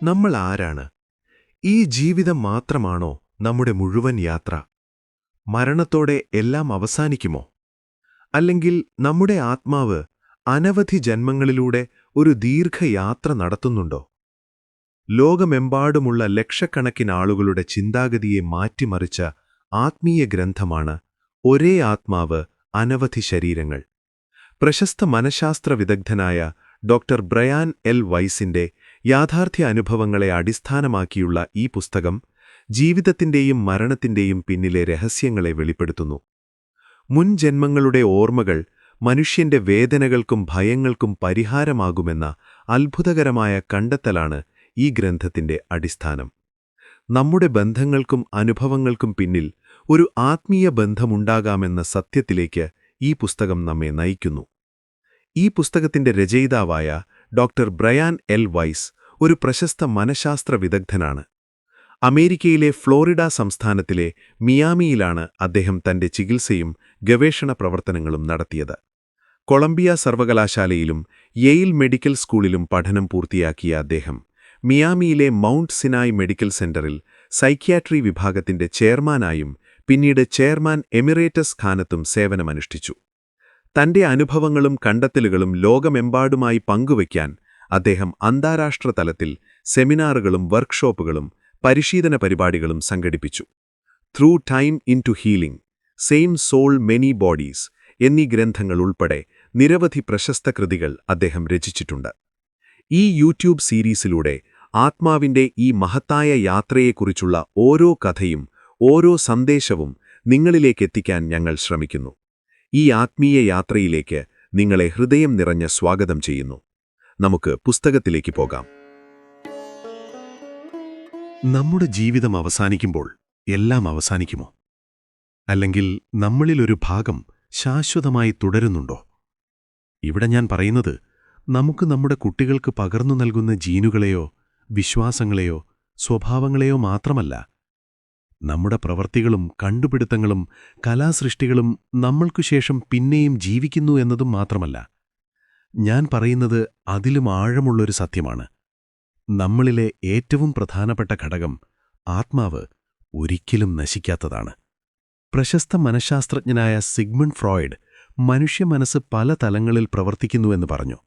നമ്മൾ ആരാണ്? ഈ ജീവിതം മാത്രമാണോ നമ്മുടെ മുഴുവൻ യാത്ര? മരണത്തോടെ എല്ലാം അവസാനിക്കുമോ? അല്ലെങ്കിൽ നമ്മുടെ ആത്മാവ് അനവധി ജന്മങ്ങളിലൂടെ ഒരു ദീർഘയാത്ര നടത്തുന്നുണ്ടോ? ലോകമെമ്പാടുമുള്ള ലക്ഷക്കണക്കിന് ആളുകളുടെ ചിന്താഗതിയെ മാറ്റിമറിച്ച ആത്മീയ ഗ്രന്ഥമാണ് ഒരേ ആത്മാവ് അനവധി ശരീരങ്ങൾ. പ്രശസ്ത മനഃശാസ്ത്ര വിദഗ്ധനായ ഡോക്ടർ ബ്രയാൻ എൽ വൈസിന്റെ യാഥാർത്ഥ്യ അനുഭവങ്ങളെ അടിസ്ഥാനമാക്കിയുള്ള ഈ പുസ്തകം ജീവിതത്തിന്റെയും മരണത്തിന്റെയും പിന്നിലെ രഹസ്യങ്ങളെ വെളിപ്പെടുത്തുന്നു. മുൻ ജന്മങ്ങളുടെ ഓർമ്മകൾ മനുഷ്യന്റെ വേദനകൾക്കും ഭയങ്ങൾക്കും പരിഹാരമാകുമെന്ന അത്ഭുതകരമായ കണ്ടെത്തലാണ് ഈ ഗ്രന്ഥത്തിന്റെ അടിസ്ഥാനം. നമ്മുടെ ബന്ധങ്ങൾക്കും അനുഭവങ്ങൾക്കും പിന്നിൽ ഒരു ആത്മീയ ബന്ധമുണ്ടാകാമെന്ന സത്യത്തിലേക്ക് ഈ പുസ്തകം നമ്മെ നയിക്കുന്നു. ഈ പുസ്തകത്തിന്റെ രചയിതാവായ ഡോക്ടർ ബ്രയാൻ എൽ വൈസ് ഒരു പ്രശസ്ത മനഃശാസ്ത്ര വിദഗ്ധനാണ്. അമേരിക്കയിലെ ഫ്ലോറിഡ സംസ്ഥാനത്തിലെ മിയാമിയിലാണ് അദ്ദേഹം തന്റെ ചികിത്സയും ഗവേഷണ പ്രവർത്തനങ്ങളും നടത്തിയത്. കൊളംബിയ സർവകലാശാലയിലും യെയിൽ മെഡിക്കൽ സ്കൂളിലും പഠനം പൂർത്തിയാക്കിയ അദ്ദേഹം മിയാമിയിലെ മൗണ്ട് സിനായ് മെഡിക്കൽ സെന്ററിൽ സൈക്യാട്രി വിഭാഗത്തിന്റെ ചെയർമാനായും പിന്നീട് ചെയർമാൻ എമിറേറ്റസ് സ്ഥാനത്തും സേവനമനുഷ്ഠിച്ചു. തന്റെ അനുഭവങ്ങളും കണ്ടെത്തലുകളും ലോകമെമ്പാടുമായി പങ്കുവയ്ക്കാൻ അദ്ദേഹം അന്താരാഷ്ട്ര തലത്തിൽ സെമിനാറുകളും വർക്ക്ഷോപ്പുകളും പരിശീലന പരിപാടികളും സംഘടിപ്പിച്ചു. Through time into healing, same soul many bodies എന്നീ ഗ്രന്ഥങ്ങൾ ഉൾപ്പെടെ നിരവധി പ്രശസ്ത കൃതികൾ അദ്ദേഹം രചിച്ചിട്ടുണ്ട്. ഈ യൂട്യൂബ് സീരീസിലൂടെ ആത്മാവിന്റെ ഈ മഹത്തായ യാത്രയെക്കുറിച്ചുള്ള ഓരോ കഥയും ഓരോ സന്ദേശവും നിങ്ങളിലേക്കെത്തിക്കാൻ ഞങ്ങൾ ശ്രമിക്കുന്നു. ഈ ആത്മീയ യാത്രയിലേക്ക് നിങ്ങളെ ഹൃദയം നിറഞ്ഞ സ്വാഗതം ചെയ്യുന്നു. നമുക്ക് പുസ്തകത്തിലേക്ക് പോകാം. നമ്മുടെ ജീവിതം അവസാനിക്കുമ്പോൾ എല്ലാം അവസാനിക്കുമോ? അല്ലെങ്കിൽ നമ്മളിലൊരു ഭാഗം ശാശ്വതമായി തുടരുന്നുണ്ടോ? ഇവിടെ ഞാൻ പറയുന്നത് നമുക്ക് നമ്മുടെ കുട്ടികൾക്ക് പകർന്നു നൽകുന്ന ജീനുകളെയോ വിശ്വാസങ്ങളെയോ സ്വഭാവങ്ങളെയോ മാത്രമല്ല. നമ്മുടെ പ്രവൃത്തികളും കണ്ടുപിടുത്തങ്ങളും കലാസൃഷ്ടികളും നമ്മൾക്കു ശേഷം പിന്നെയും ജീവിക്കുന്നു എന്നതും മാത്രമല്ല. ഞാൻ പറയുന്നത് അതിലും ആഴമുള്ളൊരു സത്യമാണ്. നമ്മളിലെ ഏറ്റവും പ്രധാനപ്പെട്ട ഘടകം ആത്മാവ് ഒരിക്കലും നശിക്കാത്തതാണ്. പ്രശസ്ത മനഃശാസ്ത്രജ്ഞനായ സിഗ്മണ്ട് ഫ്രോയിഡ് മനുഷ്യമനസ്സ് പല തലങ്ങളിൽ പ്രവർത്തിക്കുന്നുവെന്ന് പറഞ്ഞു.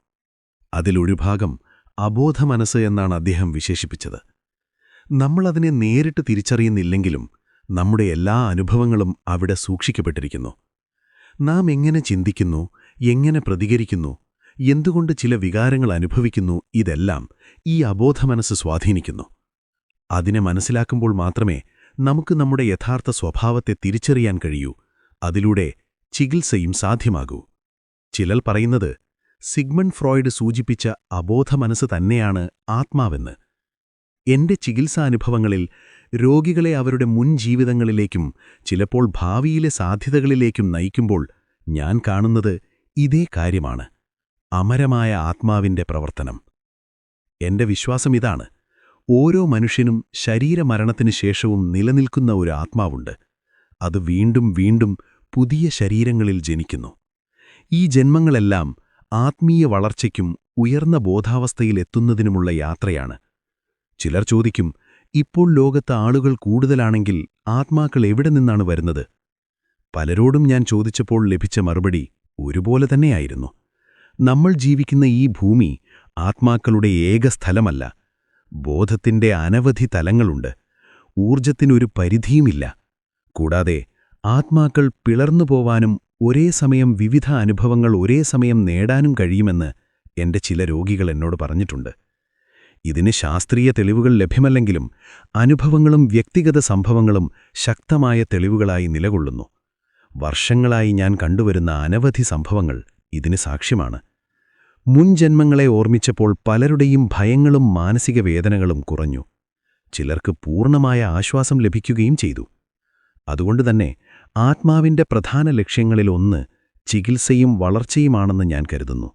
അതിലൊരു ഭാഗം അബോധമനസ്സ് എന്നാണ് അദ്ദേഹം വിശേഷിപ്പിച്ചത്. നമ്മളതിനെ നേരിട്ട് തിരിച്ചറിയുന്നില്ലെങ്കിലും നമ്മുടെ എല്ലാ അനുഭവങ്ങളും അവിടെ സൂക്ഷിക്കപ്പെട്ടിരിക്കുന്നു. നാം എങ്ങനെ ചിന്തിക്കുന്നു, എങ്ങനെ പ്രതികരിക്കുന്നു, എന്തുകൊണ്ട് ചില വികാരങ്ങൾ അനുഭവിക്കുന്നു, ഇതെല്ലാം ഈ അബോധമനസ്സ് സ്വാധീനിക്കുന്നു. അതിനെ മനസ്സിലാക്കുമ്പോൾ മാത്രമേ നമുക്ക് നമ്മുടെ യഥാർത്ഥ സ്വഭാവത്തെ തിരിച്ചറിയാൻ കഴിയൂ. അതിലൂടെ ചികിത്സയും സാധ്യമാകൂ. ചിലർ പറയുന്നത് സിഗ്മണ്ട് ഫ്രോയിഡ് സൂചിപ്പിച്ച അബോധമനസ്സ് തന്നെയാണ് ആത്മാവെന്ന്. എന്റെ ചികിത്സാനുഭവങ്ങളിൽ രോഗികളെ അവരുടെ മുൻ ജീവിതങ്ങളിലേക്കും ചിലപ്പോൾ ഭാവിയിലെ സാധ്യതകളിലേക്കും നയിക്കുമ്പോൾ ഞാൻ കാണുന്നത് ഇതേ കാര്യമാണ്: അമരമായ ആത്മാവിന്റെ പ്രവർത്തനം. എന്റെ വിശ്വാസം ഇതാണ്: ഓരോ മനുഷ്യനും ശരീരമരണത്തിനു ശേഷവും നിലനിൽക്കുന്ന ഒരു ആത്മാവുണ്ട്. അത് വീണ്ടും വീണ്ടും പുതിയ ശരീരങ്ങളിൽ ജനിക്കുന്നു. ഈ ജന്മങ്ങളെല്ലാം ആത്മീയ വളർച്ചയ്ക്കും ഉയർന്ന ബോധാവസ്ഥയിലെത്തുന്നതിനുമുള്ള യാത്രയാണ്. ചിലർ ചോദിക്കും, ഇപ്പോൾ ലോകത്ത് ആളുകൾ കൂടുതലാണെങ്കിൽ ആത്മാക്കൾ എവിടെ നിന്നാണ് വരുന്നത്? പലരോടും ഞാൻ ചോദിച്ചപ്പോൾ ലഭിച്ച മറുപടി ഒരുപോലെ തന്നെയായിരുന്നു: നമ്മൾ ജീവിക്കുന്ന ഈ ഭൂമി ആത്മാക്കളുടെ ഏക സ്ഥലമല്ല. ബോധത്തിന്റെ അനവധി തലങ്ങളുണ്ട്. ഊർജത്തിനൊരു പരിധിയുമില്ല. കൂടാതെ ആത്മാക്കൾ പിളർന്നുപോവാനും ഒരേ സമയം വിവിധ അനുഭവങ്ങൾ ഒരേ സമയം നേടാനും കഴിയുമെന്ന് എന്റെ ചില രോഗികൾ എന്നോട് പറഞ്ഞിട്ടുണ്ട്. ഇതിന് ശാസ്ത്രീയ തെളിവുകൾ ലഭ്യമല്ലെങ്കിലും അനുഭവങ്ങളും വ്യക്തിഗത സംഭവങ്ങളും ശക്തമായ തെളിവുകളായി നിലകൊള്ളുന്നു. വർഷങ്ങളായി ഞാൻ കണ്ടുവരുന്ന അനവധി സംഭവങ്ങൾ ഇതിന് സാക്ഷ്യമാണ്. മുൻ ജന്മങ്ങളെ ഓർമ്മിച്ചപ്പോൾ പലരുടെയും ഭയങ്ങളും മാനസിക വേദനകളും കുറഞ്ഞു. ചിലർക്ക് പൂർണ്ണമായ ആശ്വാസം ലഭിക്കുകയും ചെയ്തു. അതുകൊണ്ടുതന്നെ ആത്മാവിന്റെ പ്രധാന ലക്ഷ്യങ്ങളിലൊന്ന് ചികിത്സയും വളർച്ചയുമാണെന്ന് ഞാൻ കരുതുന്നു.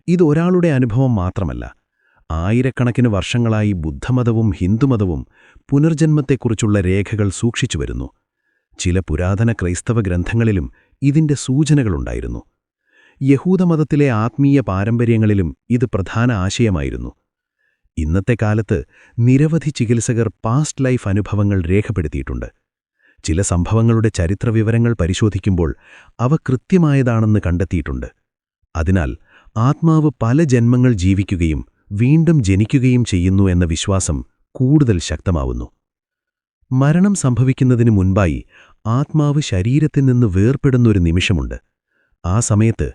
ഇതൊരാളുടെ അനുഭവം മാത്രമല്ല. ആയിരക്കണക്കിന് വർഷങ്ങളായി ബുദ്ധമതവും ഹിന്ദുമതവും പുനർജന്മത്തെക്കുറിച്ചുള്ള രേഖകൾ സൂക്ഷിച്ചു വരുന്നു. ചില പുരാതന ക്രൈസ്തവ ഗ്രന്ഥങ്ങളിലും ഇതിന്റെ സൂചനകളുണ്ടായിരുന്നു. യഹൂദമതത്തിലെ ആത്മീയ പാരമ്പര്യങ്ങളിലും ഇത് പ്രധാന ആശയമായിരുന്നു. ഇന്നത്തെ കാലത്ത് നിരവധി ചികിത്സകർ പാസ്റ്റ് ലൈഫ് അനുഭവങ്ങൾ രേഖപ്പെടുത്തിയിട്ടുണ്ട്. ചില സംഭവങ്ങളുടെ ചരിത്രവിവരങ്ങൾ പരിശോധിക്കുമ്പോൾ അവ കൃത്യമായതാണെന്ന് കണ്ടെത്തിയിട്ടുണ്ട്. അതിനാൽ ആത്മാവ് പല ജന്മങ്ങൾ ജീവിക്കുകയും വീണ്ടും ജനിക്കുകയും ചെയ്യുന്നു എന്ന വിശ്വാസം കൂടുതൽ ശക്തമാവുന്നു. മരണം സംഭവിക്കുന്നതിന് മുൻപായി ആത്മാവ് ശരീരത്തിൽ നിന്ന് വേർപെടുന്നൊരു നിമിഷമുണ്ട്. ആ സമയത്ത്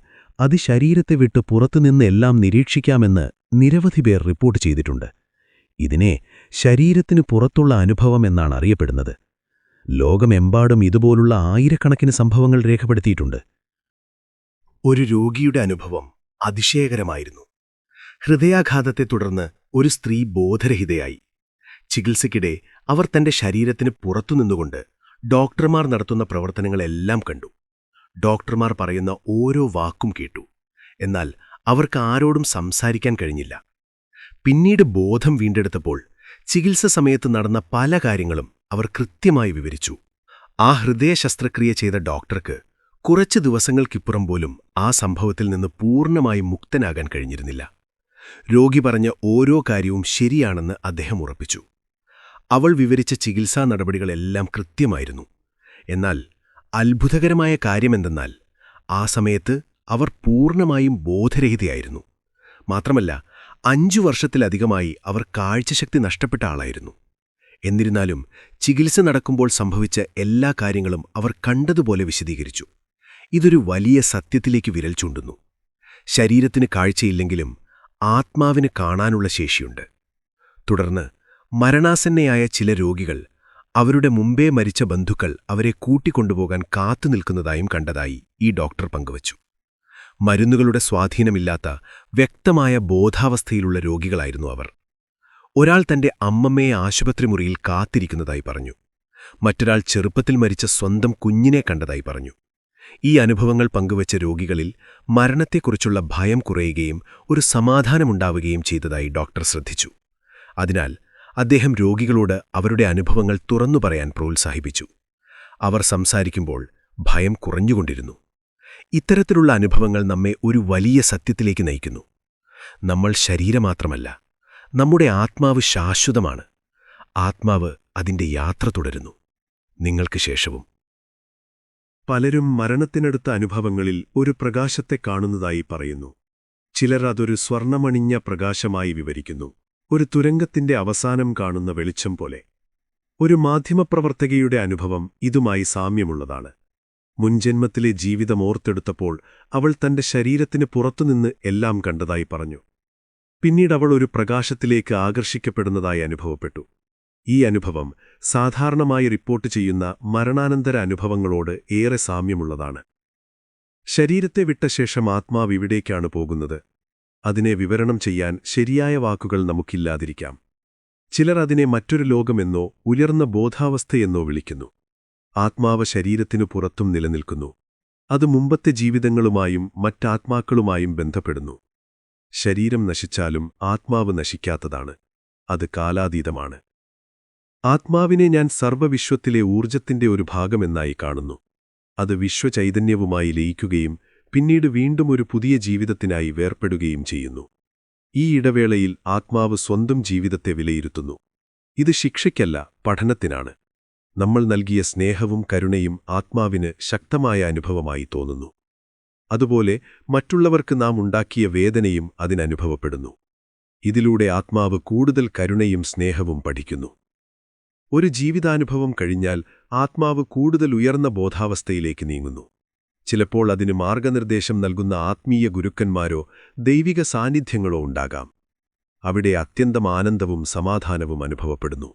ശരീരത്തെ വിട്ട് പുറത്തുനിന്ന് എല്ലാം നിരീക്ഷിക്കാമെന്ന് നിരവധി പേർ റിപ്പോർട്ട് ചെയ്തിട്ടുണ്ട്. ഇതിനെ ശരീരത്തിനു പുറത്തുള്ള അനുഭവം എന്നാണ് അറിയപ്പെടുന്നത്. ലോകമെമ്പാടും ഇതുപോലുള്ള ആയിരക്കണക്കിന് സംഭവങ്ങൾ രേഖപ്പെടുത്തിയിട്ടുണ്ട്. ഒരു രോഗിയുടെ അനുഭവം അതിശയകരമായിരുന്നു. ഹൃദയാഘാതത്തെ തുടർന്ന് ഒരു സ്ത്രീ ബോധരഹിതയായി. ചികിത്സയ്ക്കിടെ അവർ തന്റെ ശരീരത്തിന് പുറത്തുനിന്നുകൊണ്ട് ഡോക്ടർമാർ നടത്തുന്ന പ്രവർത്തനങ്ങളെല്ലാം കണ്ടു. ഡോക്ടർമാർ പറയുന്ന ഓരോ വാക്കും കേട്ടു. എന്നാൽ അവർക്ക് ആരോടും സംസാരിക്കാൻ കഴിഞ്ഞില്ല. പിന്നീട് ബോധം വീണ്ടെടുത്തപ്പോൾ ചികിത്സ സമയത്ത് നടന്ന പല കാര്യങ്ങളും അവർ കൃത്യമായി വിവരിച്ചു. ആ ഹൃദയ ശസ്ത്രക്രിയ ചെയ്ത ഡോക്ടർക്ക് കുറച്ച് ദിവസങ്ങൾക്കിപ്പുറം പോലും ആ സംഭവത്തിൽ നിന്ന് പൂർണ്ണമായും മുക്തനാകാൻ കഴിഞ്ഞിരുന്നില്ല. രോഗി പറഞ്ഞ ഓരോ കാര്യവും ശരിയാണെന്ന് അദ്ദേഹം ഉറപ്പിച്ചു. അവൾ വിവരിച്ച ചികിത്സാ നടപടികളെല്ലാം കൃത്യമായിരുന്നു. എന്നാൽ അത്ഭുതകരമായ കാര്യമെന്തെന്നാൽ ആ സമയത്ത് അവർ പൂർണ്ണമായും ബോധരഹിതയായിരുന്നു. മാത്രമല്ല 5 വർഷത്തിലധികമായി അവർ കാഴ്ചശക്തി നഷ്ടപ്പെട്ട ആളായിരുന്നു. എന്നിരുന്നാലും ചികിത്സ നടക്കുമ്പോൾ സംഭവിച്ച എല്ലാ കാര്യങ്ങളും അവർ കണ്ടതുപോലെ വിശദീകരിച്ചു. ഇതൊരു വലിയ സത്യത്തിലേക്ക് വിരൽ ചൂണ്ടുന്നു. ശരീരത്തിന് കാഴ്ചയില്ലെങ്കിലും ആത്മാവിന് കാണാനുള്ള ശേഷിയുണ്ട്. തുടർന്ന് മരണാസന്നയായ ചില രോഗികൾ അവരുടെ മുമ്പേ മരിച്ച ബന്ധുക്കൾ അവരെ കൂട്ടിക്കൊണ്ടുപോകാൻ കാത്തുനിൽക്കുന്നതായും കണ്ടതായി ഈ ഡോക്ടർ പങ്കുവച്ചു. മരുന്നുകളുടെ സ്വാധീനമില്ലാത്ത വ്യക്തമായ ബോധാവസ്ഥയിലുള്ള രോഗികളായിരുന്നു അവർ. ഒരാൾ തന്റെ അമ്മമ്മയെ ആശുപത്രിമുറിയിൽ കാത്തിരിക്കുന്നതായി പറഞ്ഞു. മറ്റൊരാൾ ചെറുപ്പത്തിൽ മരിച്ച സ്വന്തം കുഞ്ഞിനെ കണ്ടതായി പറഞ്ഞു. ഈ അനുഭവങ്ങൾ പങ്കുവച്ച രോഗികളിൽ മരണത്തെക്കുറിച്ചുള്ള ഭയം കുറയുകയും ഒരു സമാധാനമുണ്ടാവുകയും ചെയ്തതായി ഡോക്ടർ ശ്രദ്ധിച്ചു. അതിനാൽ അദ്ദേഹം രോഗികളോട് അവരുടെ അനുഭവങ്ങൾ തുറന്നു പറയാൻ പ്രോത്സാഹിപ്പിച്ചു. അവർ സംസാരിക്കുമ്പോൾ ഭയം കുറഞ്ഞുകൊണ്ടിരുന്നു. ഇത്തരത്തിലുള്ള അനുഭവങ്ങൾ നമ്മെ ഒരു വലിയ സത്യത്തിലേക്ക് നയിക്കുന്നു. നമ്മൾ ശരീരമാത്രമല്ല, നമ്മുടെ ആത്മാവ് ശാശ്വതമാണ്. ആത്മാവ് അതിന്റെ യാത്ര തുടരുന്നു, നിങ്ങൾക്ക് ശേഷവും. പലരും മരണത്തിനടുത്ത അനുഭവങ്ങളിൽ ഒരു പ്രകാശത്തെ കാണുന്നതായി പറയുന്നു. ചിലർ അതൊരു സ്വർണമണിഞ്ഞ പ്രകാശമായി വിവരിക്കുന്നു, ഒരു തുരങ്കത്തിന്റെ അവസാനം കാണുന്ന വെളിച്ചം പോലെ. ഒരു മാധ്യമപ്രവർത്തകയുടെ അനുഭവം ഇതുമായി സാമ്യമുള്ളതാണ്. മുൻജന്മത്തിലെ ജീവിതം ഓർത്തെടുത്തപ്പോൾ അവൾ തന്റെ ശരീരത്തിന് പുറത്തുനിന്ന് എല്ലാം കണ്ടതായി പറഞ്ഞു. പിന്നീട് അവൾ ഒരു പ്രകാശത്തിലേക്ക് ആകർഷിക്കപ്പെടുന്നതായി അനുഭവപ്പെട്ടു. ഈ അനുഭവം സാധാരണമായി റിപ്പോർട്ട് ചെയ്യുന്ന മരണാനന്തര അനുഭവങ്ങളോട് ഏറെ സാമ്യമുള്ളതാണ്. ശരീരത്തെ വിട്ട ശേഷം ആത്മാവ് ഇവിടേക്കാണ് പോകുന്നത്. അതിനെ വിവരണം ചെയ്യാൻ ശരിയായ വാക്കുകൾ നമുക്കില്ലാതിരിക്കാം. ചിലർ അതിനെ മറ്റൊരു ലോകമെന്നോ ഉയർന്ന ബോധാവസ്ഥയെന്നോ വിളിക്കുന്നു. ആത്മാവ് ശരീരത്തിനു പുറത്തും നിലനിൽക്കുന്നു. അത് മുമ്പത്തെ ജീവിതങ്ങളുമായും മറ്റാത്മാക്കളുമായും ബന്ധപ്പെടുന്നു. ശരീരം നശിച്ചാലും ആത്മാവ് നശിക്കാത്തതാണ്. അത് കാലാതീതമാണ്. ആത്മാവിനെ ഞാൻ സർവ്വവിശ്വത്തിലെ ഊർജത്തിന്റെ ഒരു ഭാഗമെന്നായി കാണുന്നു. അത് വിശ്വചൈതന്യവുമായി ലയിക്കുകയും പിന്നീട് വീണ്ടും ഒരു പുതിയ ജീവിതത്തിനായി വേർപ്പെടുകയും ചെയ്യുന്നു. ഈ ഇടവേളയിൽ ആത്മാവ് സ്വന്തം ജീവിതത്തെ വിലയിരുത്തുന്നു. ഇത് ശിക്ഷയ്ക്കല്ല, പഠനത്തിനാണ്. നമ്മൾ നൽകിയ സ്നേഹവും കരുണയും ആത്മാവിന് ശക്തമായ അനുഭവമായി തോന്നുന്നു. അതുപോലെ മറ്റുള്ളവർക്ക് നാം ഉണ്ടാക്കിയ വേദനയും അതിനനുഭവപ്പെടുന്നു. ഇതിലൂടെ ആത്മാവ് കൂടുതൽ കരുണയും സ്നേഹവും പഠിക്കുന്നു. ഒരു ജീവിതാനുഭവം കഴിഞ്ഞാൽ ആത്മാവ് കൂടുതൽ ഉയർന്ന ബോധാവസ്ഥയിലേക്ക് നീങ്ങുന്നു. ചിലപ്പോൾ അതിന് മാർഗനിർദ്ദേശം നൽകുന്ന ആത്മീയ ഗുരുക്കന്മാരോ ദൈവിക സാന്നിധ്യങ്ങളോ ഉണ്ടാകാം. അവിടെ അത്യന്തം ആനന്ദവും സമാധാനവും അനുഭവപ്പെടുന്നു.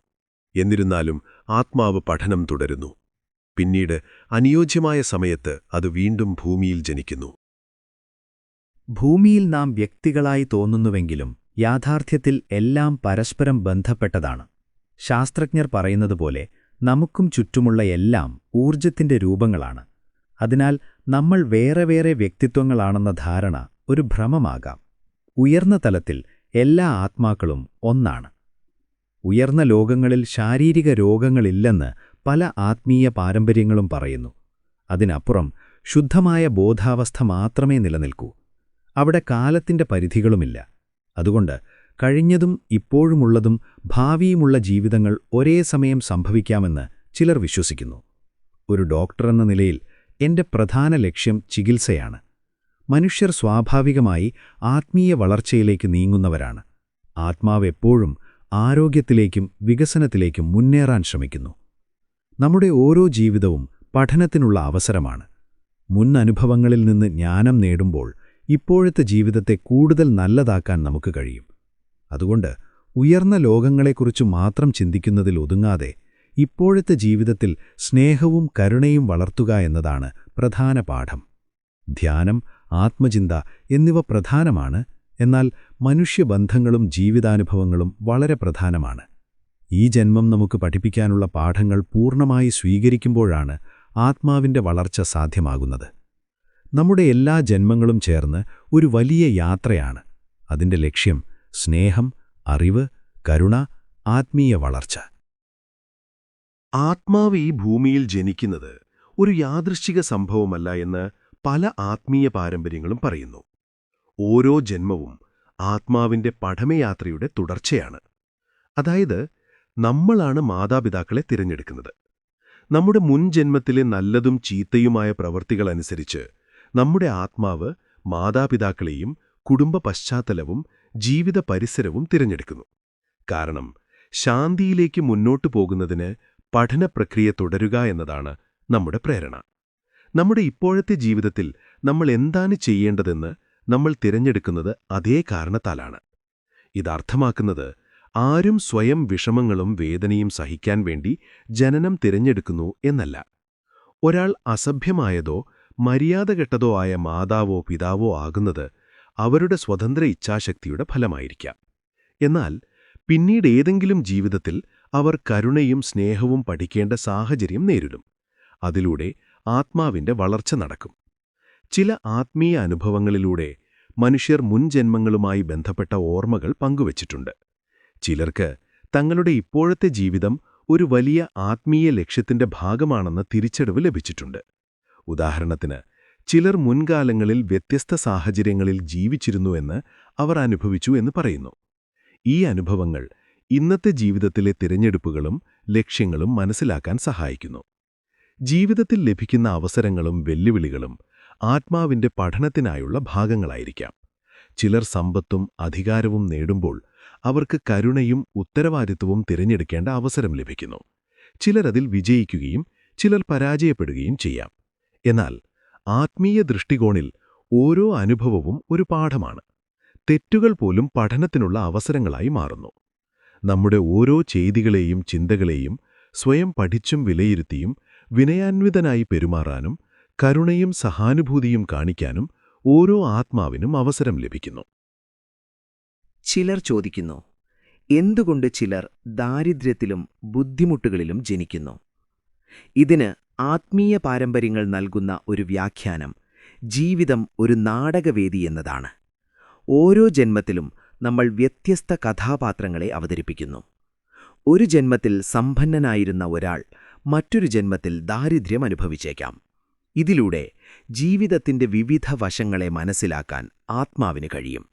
എന്നിരുന്നാലും ആത്മാവ് പഠനം തുടരുന്നു. പിന്നീട് അനുയോജ്യമായ സമയത്ത് അത് വീണ്ടും ഭൂമിയിൽ ജനിക്കുന്നു. ഭൂമിയിൽ നാം വ്യക്തികളായി തോന്നുന്നുവെങ്കിലും യാഥാർത്ഥ്യത്തിൽ എല്ലാം പരസ്പരം ബന്ധപ്പെട്ടതാണ്. ശാസ്ത്രജ്ഞർ പറയുന്നതുപോലെ നമുക്കും ചുറ്റുമുള്ള എല്ലാം ഊർജത്തിന്റെ രൂപങ്ങളാണ്. അതിനാൽ നമ്മൾ വേറെ വേറെ വ്യക്തിത്വങ്ങളാണെന്ന ധാരണ ഒരു ഭ്രമമാകാം. ഉയർന്ന തലത്തിൽ എല്ലാ ആത്മാക്കളും ഒന്നാണ്. ഉയർന്ന ലോകങ്ങളിൽ ശാരീരിക രോഗങ്ങളില്ലെന്ന് പല ആത്മീയ പാരമ്പര്യങ്ങളും പറയുന്നു. അതിനപ്പുറം ശുദ്ധമായ ബോധാവസ്ഥ മാത്രമേ നിലനിൽക്കൂ. അവിടെ കാലത്തിന്റെ പരിധികളുമില്ല. അതുകൊണ്ട് കഴിഞ്ഞതും ഇപ്പോഴുമുള്ളതും ഭാവിയുമുള്ള ജീവിതങ്ങൾ ഒരേ സമയം സംഭവിക്കാമെന്ന് ചിലർ വിശ്വസിക്കുന്നു. ഒരു ഡോക്ടറെന്ന നിലയിൽ എന്റെ പ്രധാന ലക്ഷ്യം ചികിത്സയാണ്. മനുഷ്യർ സ്വാഭാവികമായി ആത്മീയ വളർച്ചയിലേക്ക് നീങ്ങുന്നവരാണ്. ആത്മാവ് എപ്പോഴും ആരോഗ്യത്തിലേക്കും വികസനത്തിലേക്കും മുന്നേറാൻ ശ്രമിക്കുന്നു. നമ്മുടെ ഓരോ ജീവിതവും പഠനത്തിനുള്ള അവസരമാണ്. മുൻ അനുഭവങ്ങളിൽ നിന്ന് ജ്ഞാനം നേടുമ്പോൾ ഇപ്പോഴത്തെ ജീവിതത്തെ കൂടുതൽ നല്ലതാക്കാൻ നമുക്ക് കഴിയും. അതുകൊണ്ട് ഉയർന്ന ലോകങ്ങളെക്കുറിച്ച് മാത്രം ചിന്തിക്കുന്നതിൽ ഒതുങ്ങാതെ ഇപ്പോഴത്തെ ജീവിതത്തിൽ സ്നേഹവും കരുണയും വളർത്തുക എന്നതാണ് പ്രധാന പാഠം. ധ്യാനം, ആത്മചിന്ത എന്നിവ പ്രധാനമാണ്, എന്നാൽ മനുഷ്യബന്ധങ്ങളും ജീവിതാനുഭവങ്ങളും വളരെ പ്രധാനമാണ്. ഈ ജന്മം നമുക്ക് പഠിപ്പിക്കാനുള്ള പാഠങ്ങൾ പൂർണ്ണമായി സ്വീകരിക്കുമ്പോഴാണ് ആത്മാവിന്റെ വളർച്ച സാധ്യമാകുന്നത്. നമ്മുടെ എല്ലാ ജന്മങ്ങളും ചേർന്ന് ഒരു വലിയ യാത്രയാണ്. അതിന്റെ ലക്ഷ്യം സ്നേഹം, അറിവ്, കരുണ, ആത്മീയ വളർച്ച. ആത്മാവ് ഈ ഭൂമിയിൽ ജനിക്കുന്നത് ഒരു യാദൃശ്ചിക സംഭവമല്ല എന്ന് പല ആത്മീയ പാരമ്പര്യങ്ങളും പറയുന്നു. ഓരോ ജന്മവും ആത്മാവിന്റെ പഠനയാത്രയുടെ തുടർച്ചയാണ്. അതായത്, നമ്മളാണ് മാതാപിതാക്കളെ തിരഞ്ഞെടുക്കുന്നത്. നമ്മുടെ മുൻ ജന്മത്തിലെ നല്ലതും ചീത്തയുമായ പ്രവൃത്തികളനുസരിച്ച് നമ്മുടെ ആത്മാവ് മാതാപിതാക്കളെയും കുടുംബ പശ്ചാത്തലവും ജീവിത പരിസരവും തിരഞ്ഞെടുക്കുന്നു. കാരണം ശാന്തിയിലേക്ക് മുന്നോട്ടു പോകുന്നതിന് പഠനപ്രക്രിയ തുടരുക എന്നതാണ് നമ്മുടെ പ്രേരണ. നമ്മുടെ ഇപ്പോഴത്തെ ജീവിതത്തിൽ നമ്മൾ എന്താണ് ചെയ്യേണ്ടതെന്ന് നമ്മൾ തിരഞ്ഞെടുക്കുന്നത് അതേ കാരണത്താലാണ്. ഇതർത്ഥമാക്കുന്നത് ആരും സ്വയം വിഷമങ്ങളും വേദനയും സഹിക്കാൻ വേണ്ടി ജനനം തിരഞ്ഞെടുക്കുന്നു എന്നല്ല. ഒരാൾ അസഭ്യമായതോ മര്യാദകെട്ടതോ ആയ മാതാവോ പിതാവോ ആകുന്നത് അവരുടെ സ്വതന്ത്ര ഇച്ഛാശക്തിയുടെ ഫലമായിരിക്കാം. എന്നാൽ പിന്നീട് ഏതെങ്കിലും ജീവിതത്തിൽ അവർ കരുണയും സ്നേഹവും പഠിക്കേണ്ട സാഹചര്യം നേരിടും. അതിലൂടെ ആത്മാവിന്റെ വളർച്ച നടക്കും. ചില ആത്മീയ അനുഭവങ്ങളിലൂടെ മനുഷ്യർ മുൻജന്മങ്ങളുമായി ബന്ധപ്പെട്ട ഓർമ്മകൾ പങ്കുവച്ചിട്ടുണ്ട്. ചിലർക്ക് തങ്ങളുടെ ഇപ്പോഴത്തെ ജീവിതം ഒരു വലിയ ആത്മീയ ലക്ഷ്യത്തിന്റെ ഭാഗമാണെന്ന തിരിച്ചറിവ് ലഭിച്ചിട്ടുണ്ട്. ഉദാഹരണത്തിന്, ചിലർ മുൻകാലങ്ങളിൽ വ്യത്യസ്ത സാഹചര്യങ്ങളിൽ ജീവിച്ചിരുന്നുവെന്ന് അവർ അനുഭവിച്ചു എന്ന് പറയുന്നു. ഈ അനുഭവങ്ങൾ ഇന്നത്തെ ജീവിതത്തിലെ തിരഞ്ഞെടുപ്പുകളും ലക്ഷ്യങ്ങളും മനസ്സിലാക്കാൻ സഹായിക്കുന്നു. ജീവിതത്തിൽ ലഭിക്കുന്ന അവസരങ്ങളും വെല്ലുവിളികളും ആത്മാവിന്റെ പഠനത്തിനായുള്ള ഭാഗങ്ങളായിരിക്കാം. ചിലർ സമ്പത്തും അധികാരവും നേടുമ്പോൾ അവർക്ക് കരുണയും ഉത്തരവാദിത്വവും തിരഞ്ഞെടുക്കേണ്ട അവസരം ലഭിക്കുന്നു. ചിലരതിൽ വിജയിക്കുകയും ചിലർ പരാജയപ്പെടുകയും ചെയ്യാം. എന്നാൽ ആത്മീയ ദൃഷ്ടികോണിൽ ഓരോ അനുഭവവും ഒരു പാഠമാണ്. തെറ്റുകൾ പോലും പഠനത്തിനുള്ള അവസരങ്ങളായി മാറുന്നു. നമ്മുടെ ഓരോ ചെയ്തികളെയും ചിന്തകളെയും സ്വയം പഠിച്ചും വിലയിരുത്തിയും വിനയാന്വിതനായി പെരുമാറാനും കരുണയും സഹാനുഭൂതിയും കാണിക്കാനും ഓരോ ആത്മാവിനും അവസരം ലഭിക്കുന്നു. ചിലർ ചോദിക്കുന്നു, എന്തുകൊണ്ട് ചിലർ ദാരിദ്ര്യത്തിലും ബുദ്ധിമുട്ടുകളിലും ജനിക്കുന്നു? ഇതിന് ആത്മീയ പാരമ്പര്യങ്ങൾ നൽകുന്ന ഒരു വ്യാഖ്യാനം ജീവിതം ഒരു നാടകവേദി എന്നതാണ്. ഓരോ ജന്മത്തിലും നമ്മൾ വ്യത്യസ്ത കഥാപാത്രങ്ങളെ അവതരിപ്പിക്കുന്നു. ഒരു ജന്മത്തിൽ സമ്പന്നനായിരുന്ന ഒരാൾ മറ്റൊരു ജന്മത്തിൽ ദാരിദ്ര്യം അനുഭവിച്ചേക്കാം. ഇതിലൂടെ ജീവിതത്തിന്റെ വിവിധ വശങ്ങളെ മനസ്സിലാക്കാൻ ആത്മാവിന് കഴിയും.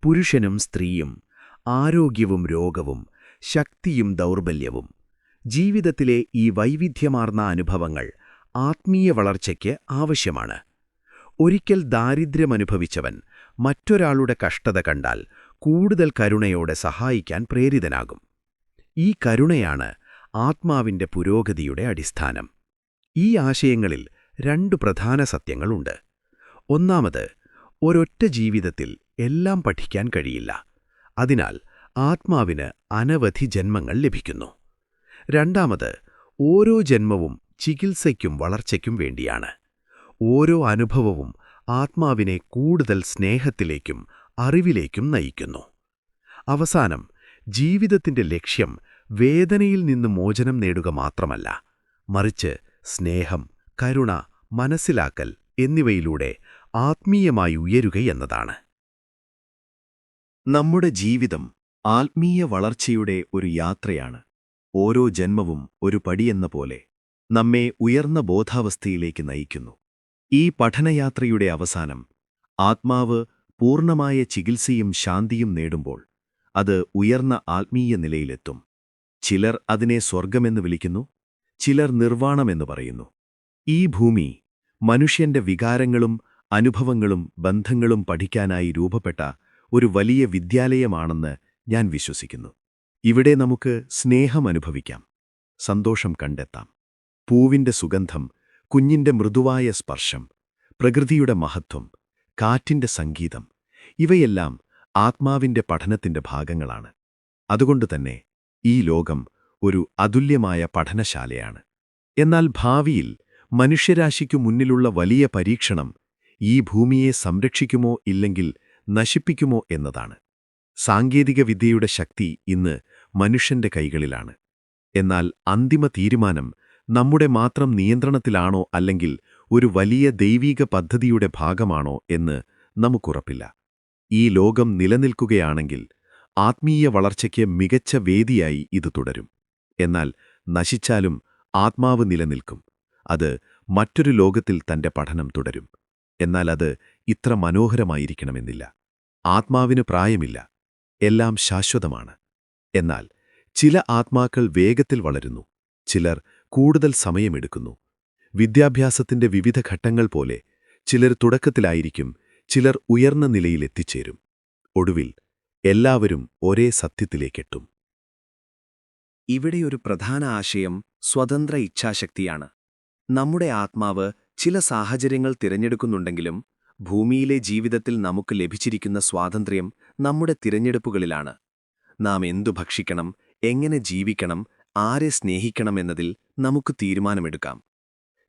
പുരുഷനും സ്ത്രീയും, ആരോഗ്യവും രോഗവും, ശക്തിയും ദൗർബല്യവും, ജീവിതത്തിലെ ഈ വൈവിധ്യമാർന്ന അനുഭവങ്ങൾ ആത്മീയ വളർച്ചയ്ക്ക് ആവശ്യമാണ്. ഒരിക്കൽ ദാരിദ്ര്യമനുഭവിച്ചവൻ മറ്റൊരാളുടെ കഷ്ടത കണ്ടാൽ കൂടുതൽ കരുണയോടെ സഹായിക്കാൻ പ്രേരിതനാകും. ഈ കരുണയാണ് ആത്മാവിന്റെ പുരോഗതിയുടെ അടിസ്ഥാനം. ഈ ആശയങ്ങളിൽ രണ്ട് പ്രധാന സത്യങ്ങളുണ്ട്. ഒന്നാമത്, ഒരൊറ്റ ജീവിതത്തിൽ എല്ലാം പഠിക്കാൻ കഴിയില്ല. അതിനാൽ ആത്മാവിന് അനവധി ജന്മങ്ങൾ ലഭിക്കുന്നു. രണ്ടാമത്, ഓരോ ജന്മവും ചികിത്സയ്ക്കും വളർച്ചയ്ക്കും വേണ്ടിയാണ്. ഓരോ അനുഭവവും ആത്മാവിനെ കൂടുതൽ സ്നേഹത്തിലേക്കും അറിവിലേക്കും നയിക്കുന്നു. അവസാനം, ജീവിതത്തിന്റെ ലക്ഷ്യം വേദനയിൽ നിന്ന് മോചനം നേടുക മാത്രമല്ല, മറിച്ച് സ്നേഹം, കരുണ, മനസ്സിലാക്കൽ എന്നിവയിലൂടെ ആത്മീയമായി ഉയരുകയെന്നതാണ്. നമ്മുടെ ജീവിതം ആത്മീയ വളർച്ചയുടെ ഒരു യാത്രയാണ്. ഓരോ ജന്മവും ഒരു പടിയെന്ന പോലെ നമ്മെ ഉയർന്ന ബോധാവസ്ഥയിലേക്ക് നയിക്കുന്നു. ഈ പഠനയാത്രയുടെ അവസാനം ആത്മാവ് പൂർണ്ണമായ ചികിത്സയും ശാന്തിയും നേടുമ്പോൾ അത് ഉയർന്ന ആത്മീയ നിലയിലെത്തും. ചിലർ അതിനെ സ്വർഗമെന്ന് വിളിക്കുന്നു, ചിലർ നിർവ്വാണമെന്ന് പറയുന്നു. ഈ ഭൂമി മനുഷ്യന്റെ വികാരങ്ങളും അനുഭവങ്ങളും ബന്ധങ്ങളും പഠിക്കാനായി രൂപപ്പെട്ട ഒരു വലിയ വിദ്യാലയമാണെന്ന് ഞാൻ വിശ്വസിക്കുന്നു. ഇവിടെ നമുക്ക് സ്നേഹം അനുഭവിക്കാം, സന്തോഷം കണ്ടെത്താം. പൂവിന്റെ സുഗന്ധം, കുഞ്ഞിന്റെ മൃദുവായ സ്പർശം, പ്രകൃതിയുടെ മഹത്വം, കാറ്റിന്റെ സംഗീതം, ഇവയെല്ലാം ആത്മാവിന്റെ പഠനത്തിന്റെ ഭാഗങ്ങളാണ്. അതുകൊണ്ടുതന്നെ ഈ ലോകം ഒരു അതുല്യമായ പഠനശാലയാണ്. എന്നാൽ ഭാവിയിൽ മനുഷ്യരാശിക്കു മുന്നിലുള്ള വലിയ പരീക്ഷണം ഈ ഭൂമിയെ സംരക്ഷിക്കുമോ ഇല്ലെങ്കിൽ നശിപ്പിക്കുമോ എന്നതാണ്. സാങ്കേതികവിദ്യയുടെ ശക്തി ഇന്ന് മനുഷ്യന്റെ കൈകളിലാണ്. എന്നാൽ അന്തിമ തീരുമാനം നമ്മുടെ മാത്രം നിയന്ത്രണത്തിലാണോ അല്ലെങ്കിൽ ഒരു വലിയ ദൈവീക പദ്ധതിയുടെ ഭാഗമാണോ എന്ന് നമുക്കുറപ്പില്ല. ഈ ലോകം നിലനിൽക്കുകയാണെങ്കിൽ ആത്മീയ വളർച്ചയ്ക്ക് മികച്ച വേദിയായി ഇത് തുടരും. എന്നാൽ നശിച്ചാലും ആത്മാവ് നിലനിൽക്കും. അത് മറ്റൊരു ലോകത്തിൽ തന്റെ പഠനം തുടരും. എന്നാൽ അത് ഇത്ര മനോഹരമായിരിക്കണമെന്നില്ല. ആത്മാവിന് പ്രായമില്ല, എല്ലാം ശാശ്വതമാണ്. എന്നാൽ ചില ആത്മാക്കൾ വേഗത്തിൽ വളരുന്നു, ചിലർ കൂടുതൽ സമയമെടുക്കുന്നു. വിദ്യാഭ്യാസത്തിന്റെ വിവിധ ഘട്ടങ്ങൾ പോലെ ചിലർ തുടക്കത്തിലായിരിക്കും, ചിലർ ഉയർന്ന നിലയിലെത്തിച്ചേരും. ഒടുവിൽ എല്ലാവരും ഒരേ സത്യത്തിലേക്കെത്തും. ഇവിടെയൊരു പ്രധാന ആശയം സ്വതന്ത്ര ഇച്ഛാശക്തിയാണ്. നമ്മുടെ ആത്മാവ് ചില സാഹചര്യങ്ങൾ തിരഞ്ഞെടുക്കുന്നുണ്ടെങ്കിലും ഭൂമിയിലെ ജീവിതത്തിൽ നമുക്ക് ലഭിച്ചിരിക്കുന്ന സ്വാതന്ത്ര്യം നമ്മുടെ തിരഞ്ഞെടുപ്പുകളിലാണ്. നാം എന്തു ഭക്ഷിക്കണം, എങ്ങനെ ജീവിക്കണം, ആരെ സ്നേഹിക്കണമെന്നതിൽ നമുക്ക് തീരുമാനമെടുക്കാം.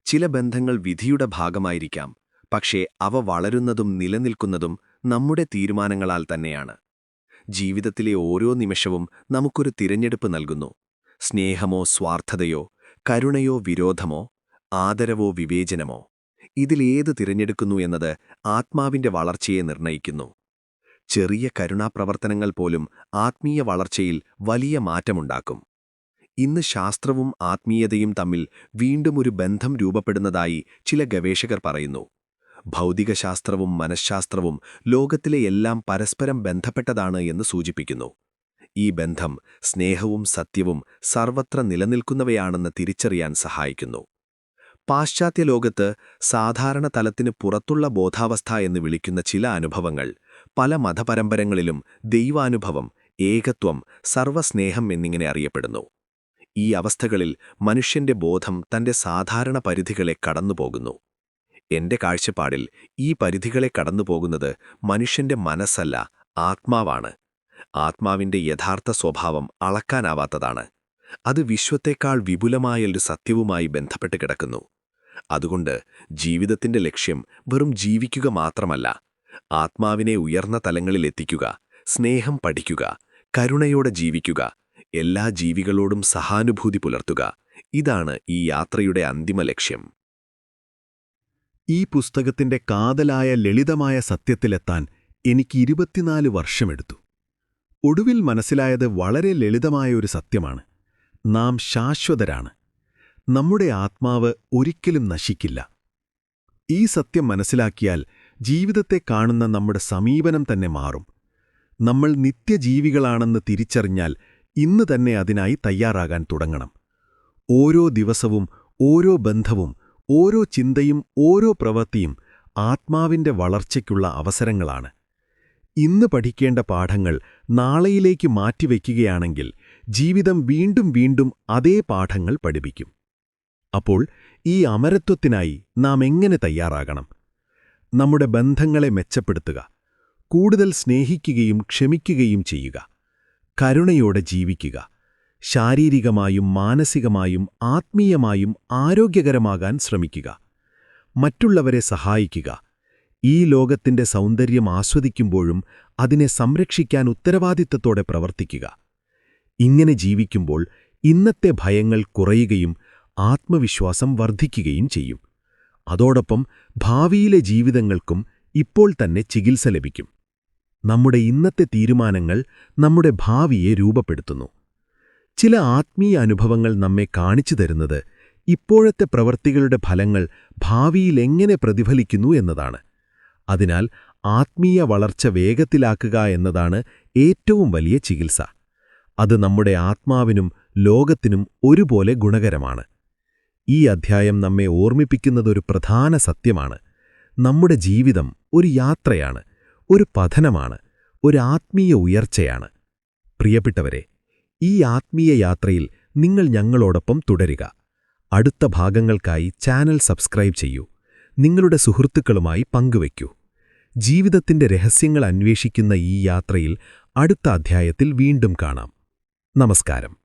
ചില ബന്ധങ്ങൾ വിധിയുടെ ഭാഗമായിരിക്കാം, പക്ഷേ അവ വളരുന്നതും നിലനിൽക്കുന്നതും നമ്മുടെ തീരുമാനങ്ങളാൽ തന്നെയാണ്. ജീവിതത്തിലെ ഓരോ നിമിഷവും നമുക്കൊരു തിരഞ്ഞെടുപ്പ് നൽകുന്നു. സ്നേഹമോ സ്വാർത്ഥതയോ, കരുണയോ വിരോധമോ, ആദരവോ വിവേചനമോ, ഇതിലേത് തിരഞ്ഞെടുക്കുന്നു എന്നത് ആത്മാവിന്റെ വളർച്ചയെ നിർണയിക്കുന്നു. ചെറിയ കരുണാപ്രവർത്തനങ്ങൾ പോലും ആത്മീയ വളർച്ചയിൽ വലിയ മാറ്റമുണ്ടാക്കും. ഇന്ന് ശാസ്ത്രവും ആത്മീയതയും തമ്മിൽ വീണ്ടും ഒരു ബന്ധം രൂപപ്പെടുന്നതായി ചില ഗവേഷകർ പറയുന്നു. ഭൗതികശാസ്ത്രവും മനഃശാസ്ത്രവും ലോകത്തിലെ എല്ലാം പരസ്പരം ബന്ധപ്പെട്ടതാണ് എന്ന് സൂചിപ്പിക്കുന്നു. ഈ ബന്ധം സ്നേഹവും സത്യവും സർവത്ര നിലനിൽക്കുന്നവയാണെന്ന് തിരിച്ചറിയാൻ സഹായിക്കുന്നു. പാശ്ചാത്യ ലോകത്ത് സാധാരണ തലത്തിന് പുറത്തുള്ള ബോധാവസ്ഥ എന്ന് വിളിക്കുന്ന ചില അനുഭവങ്ങൾ പല മതപരമ്പരകളിലും ദൈവാനുഭവം, ഏകത്വം, സർവസ്നേഹം എന്നിങ്ങനെ അറിയപ്പെടുന്നു. ഈ അവസ്ഥകളിൽ മനുഷ്യന്റെ ബോധം തന്റെ സാധാരണ പരിധികളെ കടന്നുപോകുന്നു. എന്റെ കാഴ്ചപ്പാടിൽ ഈ പരിധികളെ കടന്നുപോകുന്നത് മനുഷ്യന്റെ മനസ്സല്ല, ആത്മാവാണ്. ആത്മാവിന്റെ യഥാർത്ഥ സ്വഭാവം അളക്കാനാവാത്തതാണ്. അത് വിശ്വത്തെക്കാൾ വിപുലമായൊരു സത്യവുമായി ബന്ധപ്പെട്ട് കിടക്കുന്നു. അതുകൊണ്ട് ജീവിതത്തിന്റെ ലക്ഷ്യം വെറും ജീവിക്കുക മാത്രമല്ല, ആത്മാവിനെ ഉയർന്ന തലങ്ങളിലെത്തിക്കുക, സ്നേഹം പഠിക്കുക, കരുണയോടെ ജീവിക്കുക, എല്ലാ ജീവികളോടും സഹാനുഭൂതി പുലർത്തുക. ഇതാണ് ഈ യാത്രയുടെ അന്തിമ ലക്ഷ്യം. ഈ പുസ്തകത്തിന്റെ കാതലായ ലളിതമായ സത്യത്തിലെത്താൻ എനിക്ക് 24 വർഷമെടുത്തു. ഒടുവിൽ മനസ്സിലായത് വളരെ ലളിതമായ ഒരു സത്യമാണ്. നാം ശാശ്വതരാണ്. നമ്മുടെ ആത്മാവ് ഒരിക്കലും നശിക്കില്ല. ഈ സത്യം മനസ്സിലാക്കിയാൽ ജീവിതത്തെ കാണുന്ന നമ്മുടെ സമീപനം തന്നെ മാറും. നമ്മൾ നിത്യജീവികളാണെന്ന് തിരിച്ചറിഞ്ഞാൽ ഇന്ന് തന്നെ അതിനായി തയ്യാറാകാൻ തുടങ്ങണം. ഓരോ ദിവസവും, ഓരോ ബന്ധവും, ഓരോ ചിന്തയും, ഓരോ പ്രവൃത്തിയും ആത്മാവിന്റെ വളർച്ചയ്ക്കുള്ള അവസരങ്ങളാണ്. ഇന്ന് പഠിക്കേണ്ട പാഠങ്ങൾ നാളെയിലേക്ക് മാറ്റിവെക്കുകയാണെങ്കിൽ ജീവിതം വീണ്ടും വീണ്ടും അതേ പാഠങ്ങൾ പഠിപ്പിക്കും. അപ്പോൾ ഈ അമരത്വത്തിനായി നാം എങ്ങനെ തയ്യാറാകണം? നമ്മുടെ ബന്ധങ്ങളെ മെച്ചപ്പെടുത്തുക, കൂടുതൽ സ്നേഹിക്കുകയും ക്ഷമിക്കുകയും ചെയ്യുക, കരുണയോടെ ജീവിക്കുക, ശാരീരികമായും മാനസികമായും ആത്മീയമായും ആരോഗ്യകരമാകാൻ ശ്രമിക്കുക, മറ്റുള്ളവരെ സഹായിക്കുക, ഈ ലോകത്തിന്റെ സൗന്ദര്യം ആസ്വദിക്കുമ്പോഴും അതിനെ സംരക്ഷിക്കാൻ ഉത്തരവാദിത്തത്തോടെ പ്രവർത്തിക്കുക. ഇങ്ങനെ ജീവിക്കുമ്പോൾ ഇന്നത്തെ ഭയങ്ങൾ കുറയുകയും ആത്മവിശ്വാസം വർദ്ധിക്കുകയും ചെയ്യും. അതോടൊപ്പം ഭാവിയിലെ ജീവിതങ്ങൾക്കും ഇപ്പോൾ തന്നെ ചികിത്സ ലഭിക്കും. നമ്മുടെ ഇന്നത്തെ തീരുമാനങ്ങൾ നമ്മുടെ ഭാവിയെ രൂപപ്പെടുത്തുന്നു. ചില ആത്മീയ അനുഭവങ്ങൾ നമ്മെ കാണിച്ചു തരുന്നത് ഇപ്പോഴത്തെ പ്രവൃത്തികളുടെ ഫലങ്ങൾ ഭാവിയിൽ എങ്ങനെ പ്രതിഫലിക്കുന്നു എന്നതാണ്. അതിനാൽ ആത്മീയ വളർച്ച വേഗത്തിലാക്കുക എന്നതാണ് ഏറ്റവും വലിയ ചികിത്സ. അത് നമ്മുടെ ആത്മാവിനും ലോകത്തിനും ഒരുപോലെ ഗുണകരമാണ്. ഈ അധ്യായം നമ്മെ ഓർമ്മിപ്പിക്കുന്നതൊരു പ്രധാന സത്യമാണ്. നമ്മുടെ ജീവിതം ഒരു യാത്രയാണ്, ഒരു പഠനമാണ്, ഒരു ആത്മീയ ഉയർച്ചയാണ്. പ്രിയപ്പെട്ടവരെ, ഈ ആത്മീയ യാത്രയിൽ നിങ്ങൾ ഞങ്ങളോടൊപ്പം തുടരുക. അടുത്ത ഭാഗങ്ങൾക്കായി ചാനൽ സബ്സ്ക്രൈബ് ചെയ്യൂ. നിങ്ങളുടെ സുഹൃത്തുക്കളുമായി പങ്കുവയ്ക്കൂ. ജീവിതത്തിന്റെ രഹസ്യങ്ങൾ അന്വേഷിക്കുന്ന ഈ യാത്രയിൽ അടുത്ത അധ്യായത്തിൽ വീണ്ടും കാണാം. നമസ്കാരം.